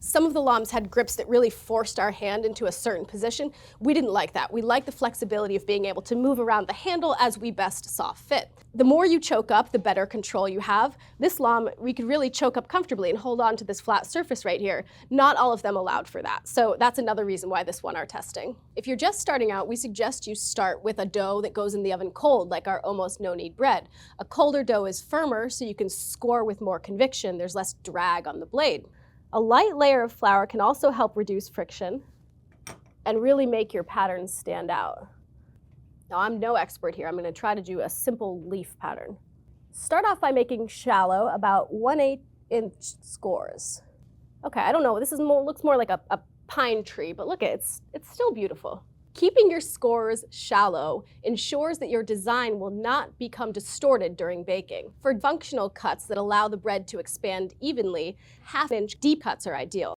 Some of the lams had grips that really forced our hand into a certain position. We didn't like that. We liked the flexibility of being able to move around the handle as we best saw fit. The more you choke up, the better control you have. This lam, we could really choke up comfortably and hold on to this flat surface right here. Not all of them allowed for that. So that's another reason why this won our testing. If you're just starting out, we suggest you start with a dough that goes in the oven cold, like our almost no-knead bread. A colder dough is firmer, so you can score with more conviction. There's less drag on the blade. A light layer of flour can also help reduce friction and really make your patterns stand out. Now, I'm no expert here. I'm going to try to do a simple leaf pattern. Start off by making shallow, about 1/8 inch scores. Okay, I don't know, this looks more like a pine tree, but look, it's still beautiful. Keeping your scores shallow ensures that your design will not become distorted during baking. For functional cuts that allow the bread to expand evenly, 1/2 inch deep cuts are ideal.